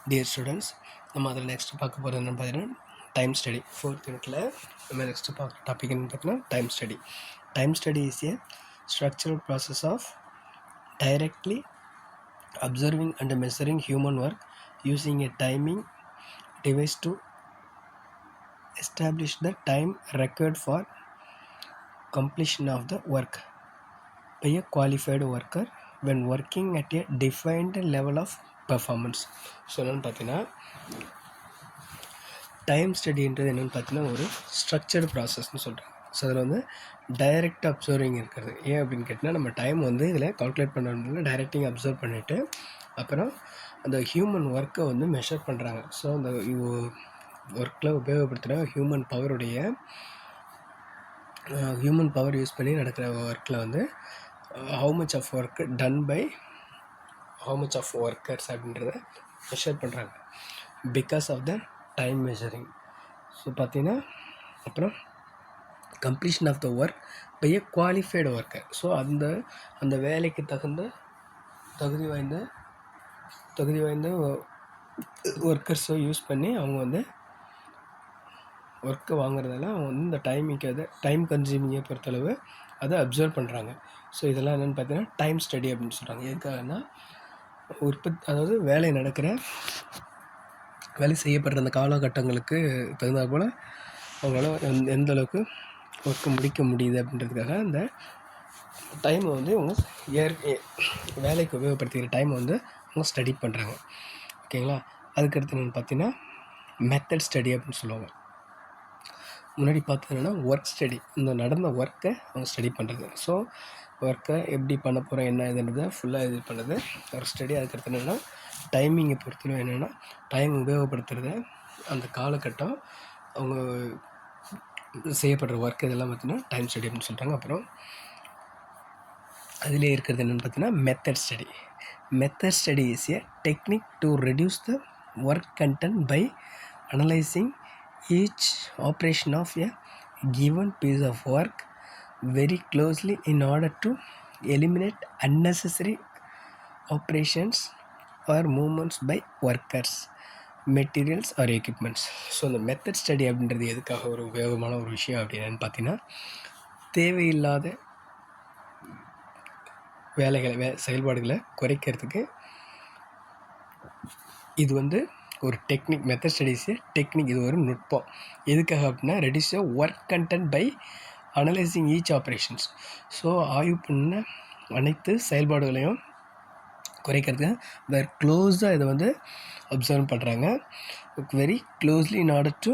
Dear students, நம்ம அதில் next பார்க்க போகிறது என்னென்னு பார்த்தீங்கன்னா டைம் ஸ்டடி. ஃபோர்த் யூனிட்டில் நம்ம நெக்ஸ்ட்டு பார்க்குற டாபிக் என்னென்னு பார்த்தீங்கன்னா time study. Time study is a structural process of directly observing and measuring human work using a timing device to establish the time required for completion of the work by a qualified worker when working at a defined level of performance. So என்னென்னு பார்த்தீங்கன்னா time ஸ்டடின்றது என்னென்னு பார்த்தீங்கன்னா ஒரு structured ப்ராசஸ்ன்னு சொல்கிறாங்க. So அதில் வந்து direct observing இருக்கிறது. ஏன் அப்படின்னு கேட்டிங்கன்னா நம்ம டைம் வந்து இதில் கால்குலேட் பண்ணுறதுனால டைரக்டிங் அப்சர்வ் பண்ணிவிட்டு அப்புறம் அந்த ஹியூமன் ஒர்க்கை வந்து மெஷர் பண்ணுறாங்க. ஸோ அந்த ஒர்க்கில் உபயோகப்படுத்துகிற ஹியூமன் பவர் யூஸ் பண்ணி நடக்கிற ஒர்க்கில் வந்து how much of work done by how much of workers அப்படின்றத மெஷர் பண்ணுறாங்க because of the time measuring. So பார்த்தீங்கன்னா அப்புறம் completion of the work by a qualified worker. So அந்த வேலைக்கு தகுதி வாய்ந்த ஒர்க்கர்ஸை யூஸ் பண்ணி அவங்க வந்து ஒர்க்கை வாங்குறதால அவங்க வந்து இந்த டைம் கன்சியூமிங்கை பொறுத்தளவு அதை அப்சர்வ் பண்ணுறாங்க. ஸோ இதெல்லாம் என்னென்னு பார்த்தீங்கன்னா டைம் ஸ்டடி அப்படின்னு சொல்கிறாங்க. எதுக்காகனா அதாவது வேலை செய்யப்படுற அந்த காலகட்டங்களுக்கு தகுந்தா போல் அவங்களால எந்த அளவுக்கு ஒர்க்கை முடிக்க முடியுது அப்படின்றதுக்காக அந்த டைமை வந்து அவங்க வேலைக்கு உபயோகப்படுத்திக்கிற டைமை வந்து அவங்க ஸ்டடி பண்ணுறாங்க. ஓகேங்களா? அதுக்கடுத்து என்னென்னு பார்த்தீங்கன்னா மெத்தட் ஸ்டடி அப்படின்னு சொல்லுவாங்க. முன்னாடி பார்த்தீங்கன்னா ஒர்க் ஸ்டடி, இந்த நடந்த ஒர்க்கை அவங்க ஸ்டடி பண்ணுறது. ஸோ ஒர்க்கை எப்படி பண்ண போகிறோம் என்ன இதுன்றதை ஃபுல்லாக இது பண்ணுறது ஒர்க் ஸ்டடி. அதுக்கடுத்து என்னென்னா டைமிங்கை பொறுத்தவரை என்னென்னா டைம் உபயோகப்படுத்துகிறத அந்த காலகட்டம் அவங்க செய்யப்படுற ஒர்க் இதெல்லாம் பார்த்தீங்கன்னா டைம் ஸ்டடி அப்படின்னு சொல்கிறாங்க. அப்புறம் அதிலே இருக்கிறது என்னென்னு பார்த்தீங்கன்னா method study. Method study is a technique to reduce the work content by analysing each operation of a given piece of work very closely in order to eliminate unnecessary operations or movements by workers, materials or equipments. So இந்த method study அப்படின்றது எதுக்காக ஒரு உபயோகமான ஒரு விஷயம் அப்படின்னு பார்த்தீங்கன்னா தேவையில்லாத செயல்பாடுகளை குறைக்கிறதுக்கு இது வந்து ஒரு டெக்னிக். மெத்தட் ஸ்டடீஸு டெக்னிக், இது ஒரு நுட்பம். எதுக்காக அப்படின்னா reduce work content by analysing each operations. So ஆய்வு பண்ண அனைத்து செயல்பாடுகளையும் குறைக்கிறதுக்கு வேறு க்ளோஸாக இதை வந்து அப்சர்வ் பண்ணுறாங்க. Very closely in order to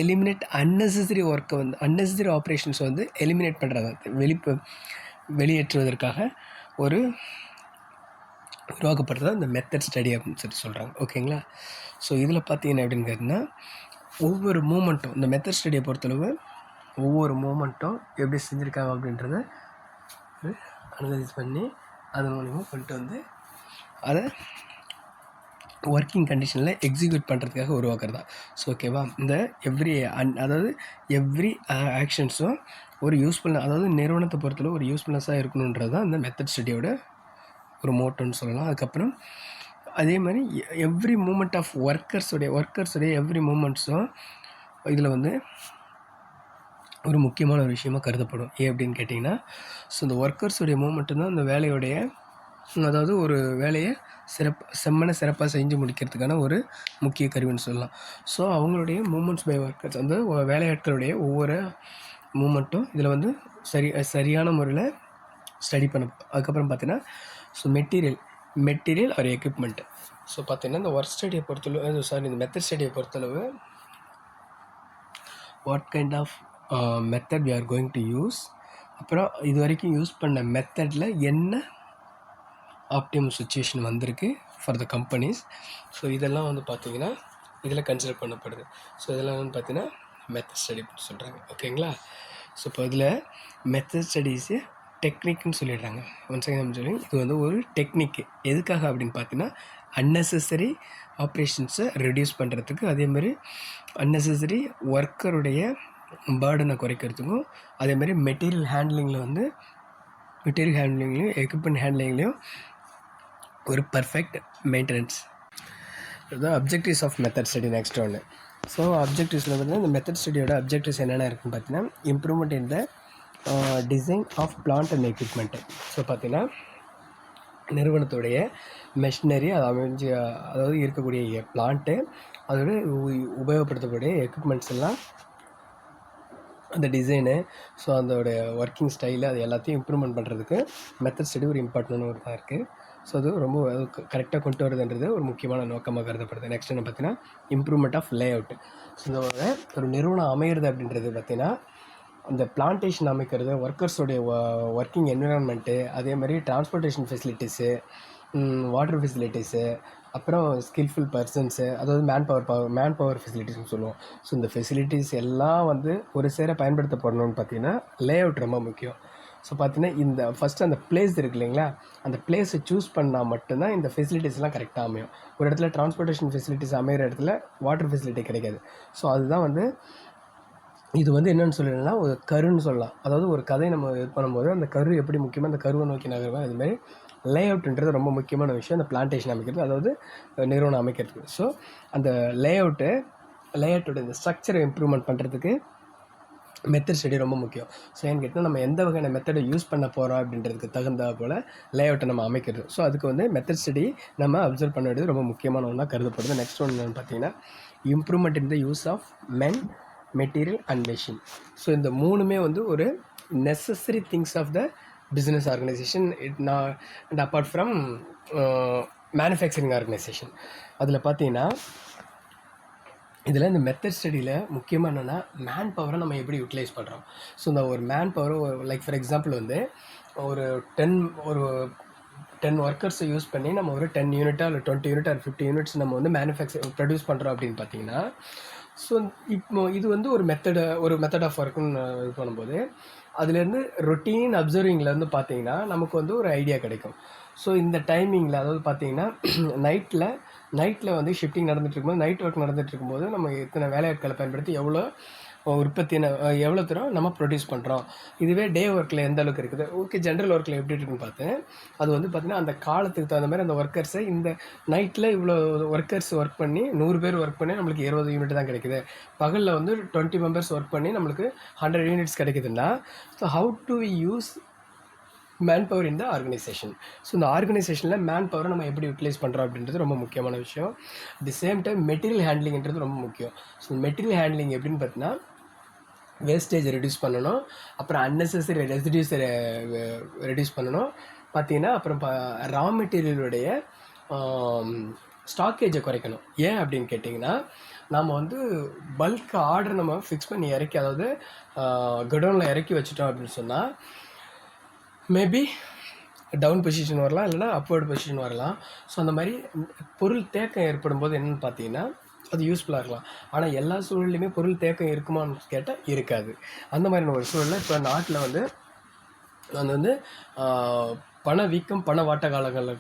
eliminate unnecessary ஒர்க்கை வந்து அன்னெசரி ஆப்ரேஷன்ஸ் வந்து எலிமினேட் பண்ணுறாங்க. வெளியேற்றுவதற்காக உருவாக்கப்படுறது இந்த மெத்தட் ஸ்டடி அப்படின்னு சொல்கிறாங்க. ஓகேங்களா? ஸோ இதில் பார்த்தீங்கன்னா எப்படின்னு கேட்டிங்கன்னா ஒவ்வொரு மூமெண்ட்டும் இந்த மெத்தட் ஸ்டடியை பொறுத்தளவு ஒவ்வொரு மூமெண்ட்டும் எப்படி செஞ்சுருக்காங்க அப்படின்றத அனலைஸ் பண்ணி அதன் மூலிமா கொண்டு வந்து அதை ஒர்க்கிங் கண்டிஷனில் எக்ஸிக்யூட் பண்ணுறதுக்காக உருவாக்குறதா. ஸோ ஓகேவா? இந்த எவ்ரி ஆக்ஷன்ஸும் ஒரு யூஸ்ஃபுல்லாக, அதாவது நிறுவனத்தை பொறுத்தளவு ஒரு யூஸ்ஃபுல்னஸாக இருக்கணுன்றது தான் இந்த மெத்தட் ஸ்டடியோட ஒரு மோட்டோன்னு சொல்லலாம். அதுக்கப்புறம் அதே மாதிரி எவ்ரி மூமெண்ட் ஆஃப் ஒர்க்கர்ஸுடைய எவ்ரி மூமெண்ட்ஸும் இதில் வந்து ஒரு முக்கியமான ஒரு விஷயமாக கருதப்படும். ஏன் அப்படின்னு கேட்டிங்கன்னா ஸோ இந்த ஒர்க்கர்ஸுடைய மூமெண்ட்டு தான் இந்த வேலையுடைய, அதாவது ஒரு வேலையை சிறப்பாக செஞ்சு முடிக்கிறதுக்கான ஒரு முக்கிய கருவின்னு சொல்லலாம். ஸோ அவங்களுடைய மூமெண்ட்ஸ் பை ஒர்க்கர்ஸ், அந்த வேலையாட்களுடைய ஒவ்வொரு மூமெண்ட்டும் இதில் வந்து சரியான முறையில் ஸ்டடி பண்ண. அதுக்கப்புறம் பார்த்தீங்கன்னா ஸோ மெட்டீரியல் ஒரு எக்யூப்மெண்ட். ஸோ பார்த்தீங்கன்னா இந்த ஒர்க் ஸ்டடியை பொறுத்தளவு இந்த மெத்தட் ஸ்டடியை பொறுத்தளவு what kind of method we are going to use, அப்புறம் இது வரைக்கும் யூஸ் பண்ண மெத்தடில் என்ன ஆப்டிமம் சுச்சுவேஷன் வந்திருக்கு ஃபார் த கம்பெனிஸ். ஸோ இதெல்லாம் வந்து பார்த்திங்கன்னா இதில் கன்சிடர் பண்ணப்படுது. ஸோ இதெல்லாம் வந்து பார்த்திங்கன்னா மெத்தட் ஸ்டடி சொல்கிறாங்க. ஓகேங்களா? ஸோ இப்போ இதில் மெத்தட் ஸ்டடீஸு டெக்னிக்னு சொல்லிடுறாங்க. ஒன் செகண்ட் சொல்லி இது வந்து ஒரு டெக்னிக்கு. எதுக்காக அப்படின்னு பார்த்தீங்கன்னா அன்னெசரி ஆப்ரேஷன்ஸை ரெடியூஸ் பண்ணுறதுக்கு, அதேமாதிரி அன்னெசரி ஒர்க்கருடைய பேர்டனை குறைக்கிறதுக்கும், அதேமாதிரி மெட்டீரியல் ஹேண்ட்லிங்லேயும் எக்யூப்மெண்ட் ஹேண்ட்லிங்லேயும் ஒரு பர்ஃபெக்ட் மெயின்டெனன்ஸ். இதுதான் objectives of method study next ஒன்று. ஸோ அப்ஜெக்டிவ்ஸில் பார்த்தீங்கன்னா இந்த மெத்தட் ஸ்டடியோட அப்ஜெக்டிவ்ஸ் என்னென்ன இருக்குன்னு பார்த்தீங்கன்னா improvement in the design of plant and equipment. So பார்த்தீங்கன்னா நிறுவனத்துடைய மெஷினரி அது அமைஞ்சு அதாவது இருக்கக்கூடிய பிளான்ட்டு அதோட உபயோகப்படுத்தக்கூடிய எக்யூப்மெண்ட்ஸ் எல்லாம் அந்த டிசைனு ஸோ அதோடைய ஒர்க்கிங் ஸ்டைலு அது எல்லாத்தையும் இம்ப்ரூவ்மெண்ட் பண்ணுறதுக்கு மெத்தட் ஸ்டடி ஒரு இம்பார்ட்டன்டான ஒரு தான் இருக்குது. ஸோ அது ரொம்ப கரெக்டாக கொண்டு வரதுன்றது ஒரு முக்கியமான நோக்கமாக கருதப்படுது. நெக்ஸ்ட் என்ன பார்த்தீங்கன்னா improvement of layout. So இந்த ஒரு நிறுவனம் அமையிறது அப்படின்றது பார்த்திங்கன்னா அந்த பிளான்டேஷன் அமைக்கிறது, ஒர்க்கர்ஸோடைய ஒர்க்கிங் என்விரான்மெண்ட்டு, அதே மாதிரி டிரான்ஸ்போர்ட்டேஷன் ஃபெசிலிட்டிஸு, வாட்டர் ஃபெசிலிட்டிஸு, அப்புறம் ஸ்கில்ஃபுல் பர்சன்ஸு, அதாவது மேன் பவர் ஃபெசிலிட்டிஸ்னு சொல்லுவோம். ஸோ இந்த ஃபெசிலிட்டிஸ் எல்லாம் வந்து ஒரு சேர பயன்படுத்தப்படணும்னு பார்த்தீங்கன்னா லே அவுட் ரொம்ப முக்கியம். ஸோ பார்த்தீங்கன்னா இந்த ஃபஸ்ட்டு அந்த பிளேஸ் இருக்குது இல்லைங்களா, அந்த பிளேஸை சூஸ் பண்ணால் மட்டும்தான் இந்த ஃபெசிலிட்டிஸ்லாம் கரெக்டாக அமையும். ஒரு இடத்துல டிரான்ஸ்போர்ட்டேஷன் ஃபெசிலிட்டிஸ் அமைகிற இடத்துல வாட்டர் ஃபெசிலிட்டி கிடைக்காது. ஸோ அதுதான் வந்து இது வந்து என்னென்னு சொல்லலைன்னா ஒரு கருன்னு சொல்லலாம். அதாவது ஒரு கதை நம்ம இது பண்ணும்போது அந்த கரு எப்படி முக்கியமாக அந்த கருவை நோக்கி நகருவேன், அதுமாதிரி லே அவுட்டுன்றது ரொம்ப முக்கியமான விஷயம் அந்த பிளான்டேஷன் அமைக்கிறது, அதாவது நிறுவனம் அமைக்கிறதுக்கு. ஸோ அந்த லே அவுட்டோட இந்த ஸ்ட்ரக்சரை இம்ப்ரூவ்மெண்ட் பண்ணுறதுக்கு மெத்தட் ஸ்டடி ரொம்ப முக்கியம். ஸோ ஏன்னு கேட்டால் நம்ம எந்த வகையான மெத்தடை யூஸ் பண்ண போகிறோம் அப்படின்றதுக்கு தகுந்தா போல் லே அவுட்டை நம்ம அமைக்கிறது. ஸோ அதுக்கு வந்து மெத்தட் ஸ்டடி நம்ம அப்சர்வ் பண்ண வேண்டியது ரொம்ப முக்கியமான ஒன்றா கருதப்படுது. நெக்ஸ்ட் ஒன்று என்னென்னு பார்த்தீங்கன்னா improvement in the use of men, material and machine. So இந்த மூணுமே வந்து ஒரு necessary things of the business organisation and apart from manufacturing organisation. அதில் பார்த்தீங்கன்னா இதில் இந்த மெத்தட் ஸ்டடியில் முக்கியமாக என்னென்னா மேன் பவரை நம்ம எப்படி யூட்டிலைஸ் பண்ணுறோம். ஸோ இந்த ஒரு மேன் பவரை லைக் ஃபார் எக்ஸாம்பிள் வந்து ஒரு 10 ஒர்க்கர்ஸை யூஸ் பண்ணி நம்ம ஒரு 10 யூனிட்டாக இல்லை 20 யூனிட் ஆர் 50 யூனிட்ஸ் நம்ம வந்து ப்ரொடியூஸ் பண்ணுறோம் அப்படின்னு பார்த்தீங்கன்னா, ஸோ இப்போ இது வந்து ஒரு மெத்தட் ஆஃப் ஒர்க்குன்னு இது பண்ணும்போது அதுலேருந்து ரொட்டீன் அப்சர்விங்லேருந்து பார்த்தீங்கன்னா நமக்கு வந்து ஒரு ஐடியா கிடைக்கும். ஸோ இந்த டைமிங்கில் அதாவது பார்த்தீங்கன்னா நைட்டில் வந்து ஷிஃப்டிங் நடந்துகிட்டு இருக்கும்போது, நைட் ஒர்க் நடந்துகிட்டு இருக்கும்போது நம்ம இத்தனை வேலையாட்களை பயன்படுத்தி எவ்வளோ தூரம் நம்ம ப்ரொடியூஸ் பண்ணுறோம். இதுவே டே ஒர்க்கில் எந்த அளவுக்கு இருக்குது, ஓகே ஜென்ரல் ஒர்க்கில் எப்படி இருக்குன்னு பார்த்தேன். அது வந்து பார்த்திங்கன்னா அந்த காலத்துக்கு தகுந்த மாதிரி அந்த ஒர்க்கர்ஸை இந்த நைட்டில் இவ்வளோ ஒர்க்கர்ஸ் ஒர்க் பண்ணி 100 பேர் ஒர்க் பண்ணி நம்மளுக்கு 20 யூனிட் தான் கிடைக்குது. பகலில் வந்து 20 மெம்பர்ஸ் ஒர்க் பண்ணி நம்மளுக்கு 100 யூனிட்ஸ் கிடைக்குதுன்னா, so how do we use manpower in the organisation. So இந்த ஆர்கனைசேஷனில் மேன் பவரை நம்ம எப்படி யூட்டிலைஸ் பண்ணுறோம் அப்படின்றது ரொம்ப முக்கியமான விஷயம். At the same time material ஹேண்ட்லிங்கிறது ரொம்ப முக்கியம். ஸோ மெட்டீரியல் ஹேண்ட்லிங் எப்படின்னு பார்த்தீங்கன்னா வேஸ்டேஜை ரெடியூஸ் பண்ணணும், அப்புறம் அன்னெசரி ரெசிடியூஸை ரெடியூஸ் பண்ணணும் பார்த்தீங்கன்னா, அப்புறம் ரா மெட்டீரியலுடைய ஸ்டாக்கேஜை குறைக்கணும். ஏன் அப்படின்னு கேட்டிங்கன்னா, நாம் வந்து பல்க் ஆர்டர் நம்ம ஃபிக்ஸ் பண்ணி இறக்கி, அதாவது குடோனில் இறக்கி வச்சுட்டோம் அப்படின்னு சொன்னால் மேபி டவுன் பொசிஷன் வரலாம், இல்லைனா அப்வர்டு பொசிஷன் வரலாம். ஸோ அந்த மாதிரி பொருள் தேக்கம் ஏற்படும் போது என்னென்னு பார்த்தீங்கன்னா அது யூஸ்ஃபுல்லாக இருக்கலாம். ஆனால் எல்லா சூழல்லையுமே பொருள் தேக்கம் இருக்குமான்னு கேட்டால் இருக்காது. அந்த மாதிரியான ஒரு சூழலில் இப்போ நாட்டில் வந்து பணவீக்கம், பணவாட்ட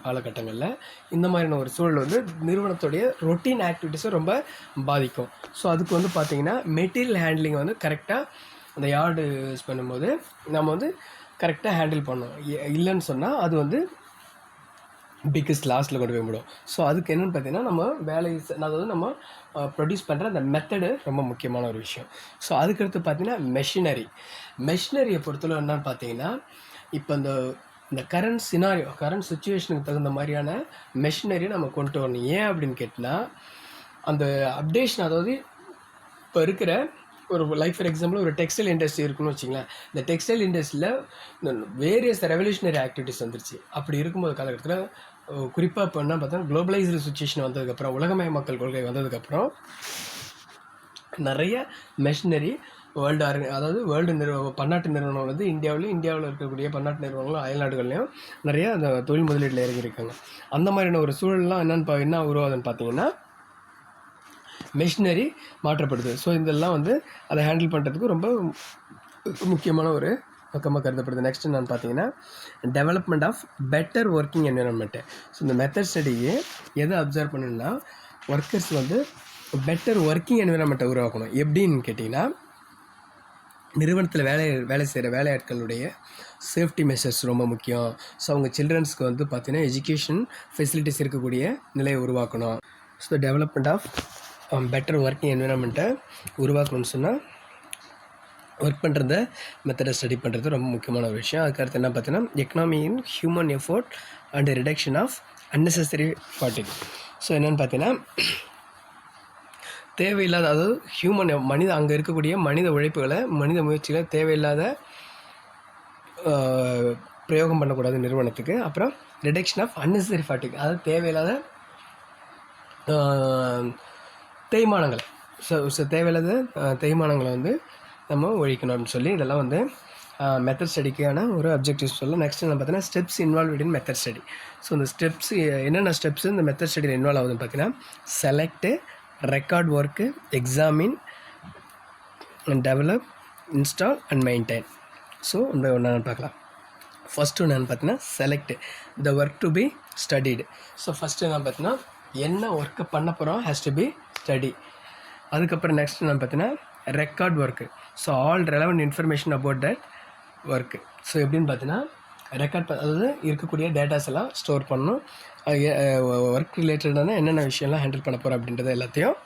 காலகட்டங்களில் இந்த மாதிரியான ஒரு சூழல் வந்து நிறுவனத்துடைய ரொட்டீன் ஆக்டிவிட்டீஸை ரொம்ப பாதிக்கும். ஸோ அதுக்கு வந்து பார்த்திங்கன்னா மெட்டீரியல் ஹேண்ட்லிங் வந்து கரெக்டாக அந்த யார்டு யூஸ் பண்ணும்போது நம்ம வந்து கரெக்டாக ஹேண்டில் பண்ணணும். இல்லைன்னு சொன்னால் அது வந்து பிக்கஸ்ட் லாஸ்ட்டில் கொண்டு போய் விடும். ஸோ அதுக்கு என்னென்னு பார்த்தீங்கன்னா அதாவது நம்ம ப்ரொடியூஸ் பண்ணுற அந்த மெத்தடு ரொம்ப முக்கியமான ஒரு விஷயம். ஸோ அதுக்கடுத்து பார்த்தீங்கன்னா மெஷினரியை பொறுத்தவரை என்னன்னு பார்த்தீங்கன்னா இப்போ இந்த கரண்ட் சுச்சுவேஷனுக்கு தகுந்த மாதிரியான மெஷினரியை நம்ம கொண்டு வரணும். ஏன் அப்படின்னு கேட்டால் அந்த அப்டேஷன், அதாவது இப்போ இருக்கிற ஒரு லைக் ஃபார் எக்ஸாம்பிள் ஒரு டெக்ஸ்டைல் இண்டஸ்ட்ரி இருக்குன்னு வச்சிங்களேன். இந்த டெக்ஸ்டைல் இண்டஸ்ட்ரியில் வேரியஸ் ரெவல்யூஷனரி ஆக்டிவிட்டிஸ் வந்துருச்சு. அப்படி இருக்கும்போது காலகட்டத்தில் குறிப்பாக இப்போ என்ன பார்த்தோன்னா குளோபலைஸ்டு சுச்சுவேஷன் வந்ததுக்கப்புறம், உலகமயமாக்கல் கொள்கை வந்ததுக்கப்புறம் நிறைய மெஷினரி வேர்ல்டு பன்னாட்டு நிறுவனம் வந்து இந்தியாவில் இருக்கக்கூடிய பன்னாட்டு நிறுவனங்களும் அயல்நாடுகள்லையும் நிறைய அந்த தொழில் முதலீட்டில் இறங்கியிருக்காங்க. அந்த மாதிரியான ஒரு சூழல்லாம் என்ன உருவாகுதுன்னு பார்த்தீங்கன்னா மெஷினரி மாற்றப்படுது. ஸோ இதெல்லாம் வந்து அதை ஹேண்டில் பண்ணுறதுக்கு ரொம்ப முக்கியமான ஒரு பக்கமாக கருதப்படுது. நெக்ஸ்ட் என்னன்னு பார்த்தீங்கன்னா development of better working environment. So இந்த மெத்தட் ஸ்டடியை எதை அப்சர்வ் பண்ணணும்னா ஒர்க்கர்ஸ் வந்து பெட்டர் ஒர்க்கிங் என்விரான்மெண்ட்டை உருவாக்கணும். எப்படின்னு கேட்டிங்கன்னா நிறுவனத்தில் வேலை செய்கிற வேலையாட்களுடைய சேஃப்டி மெஷர்ஸ் ரொம்ப முக்கியம். ஸோ அவங்க சில்ட்ரன்ஸ்க்கு வந்து பார்த்திங்கன்னா எஜுகேஷன் ஃபெசிலிட்டிஸ் இருக்கக்கூடிய நிலையை உருவாக்கணும். So development of better working என்விரான்மெண்ட்டை உருவாக்கணும்னு சொன்னால் ஒர்க் பண்ணுறத மெத்தடை ஸ்டடி பண்ணுறது ரொம்ப முக்கியமான ஒரு விஷயம். அதுக்கடுத்து என்ன பார்த்தீங்கன்னா economy in human effort and reduction of unnecessary fatigue. So என்னென்னு பார்த்தீங்கன்னா தேவையில்லாத, அதாவது ஹியூமன் அங்கே இருக்கக்கூடிய மனித உழைப்புகளை, மனித முயற்சிகளை தேவையில்லாத பிரயோகம் பண்ணக்கூடாது நிறுவனத்துக்கு. அப்புறம் ரிடக்ஷன் ஆஃப் அன்னெசரி ஃபாட்டிக், அதாவது தேவையில்லாத தேய்மானங்களை, தேவையில்லாத தேய்மானங்களை வந்து நம்ம ஒழிக்கணும் அப்படின்னு சொல்லி இதெல்லாம் வந்து மெத்தட் ஸ்டடிக்கான ஒரு அப்ஜெக்டிவ்ஸ் சொல்லலாம். நெக்ஸ்ட் என்ன பார்த்தீங்கன்னா steps involve in method study. So இந்த ஸ்டெப்ஸ் என்னென்ன ஸ்டெப்ஸ் இந்த மெத்தட் ஸ்டடியில் இன்வால்வ் ஆகுதுன்னு பார்த்தீங்கன்னா select, record work, examine and develop, install and maintain. So இந்த ஒன்று பார்க்கலாம். ஃபஸ்ட்டு என்னென்னு பார்த்தீங்கன்னா select the work to be studied. So first என்ன பார்த்தீங்கன்னா என்ன ஒர்க்கை பண்ண போகிறோம் ஹேஸ் டு பி ஸ்டடி. அதுக்கப்புறம் நெக்ஸ்ட் என்ன பார்த்தீங்கன்னா record work. So all relevant information about that work. So எப்படின்னு பார்த்தீங்கன்னா ரெக்கார்ட் அதாவது இருக்கக்கூடிய டேட்டாஸ் எல்லாம் ஸ்டோர் பண்ணணும். ஒர்க் ரிலேட்டடான என்னென்ன விஷயம்லாம் ஹேண்டில் பண்ண போகிறோம் அப்படின்றத எல்லாத்தையும்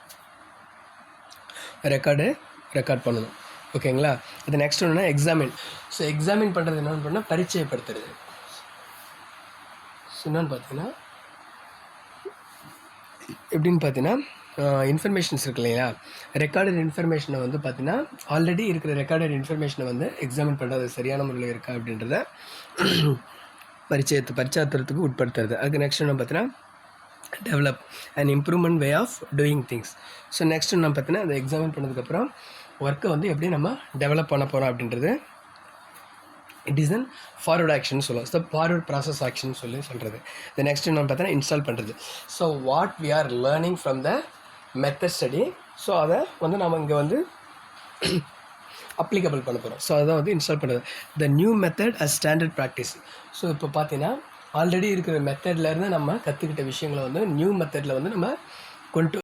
ரெக்கார்ட் பண்ணணும். ஓகேங்களா? அது நெக்ஸ்ட் ஒன்றுனா எக்ஸாமின். ஸோ எக்ஸாமின் பண்ணுறது என்னென்னு பண்ணால் பரிச்சயப்படுத்துறது. ஸோ என்னென்னு பார்த்தீங்கன்னா எப்படின்னு பார்த்தீங்கன்னா இன்ஃபர்மேஷன்ஸ் இருக்கு இல்லையா, ரெக்கார்டட் இன்ஃபர்மேஷனை வந்து பார்த்தீங்கன்னா ஆல்ரெடி இருக்கிற ரெக்கார்டட் இன்ஃபர்மேஷனை வந்து எக்ஸாமின் பண்ணுறது சரியான முறையில் இருக்கா அப்படின்றத பரிச்சயத்துறதுக்கு உட்படுத்துறது. அதுக்கு நெக்ஸ்ட் என்ன பார்த்தீங்கன்னா develop and improvement way of doing things. So next என்ன பார்த்தீங்கன்னா அதை எக்ஸாமின் பண்ணதுக்கப்புறம் ஒர்க்கை வந்து எப்படி நம்ம டெவலப் பண்ண போகிறோம் அப்படின்றது it is an forward action சொல்லுவோம். ஸோ ஃபார்வர்ட் ப்ராசஸ் ஆக்ஷன் சொல்கிறது. த நெக்ஸ்ட் என்ன பார்த்தீங்கன்னா இன்ஸ்டால் பண்ணுறது. So what we are learning from the method study, so அதை வந்து நம்ம இங்கே வந்து அப்ளிகபிள் பண்ண போகிறோம். ஸோ அதை வந்து இன்ஸ்டால் பண்ணுறது. The new method as standard practice. So இப்போ பார்த்தீங்கன்னா ஆல்ரெடி இருக்கிற மெத்தட்லேருந்து நம்ம கற்றுக்கிட்ட விஷயங்களை வந்து நியூ மெத்தடில் வந்து நம்ம கொண்டு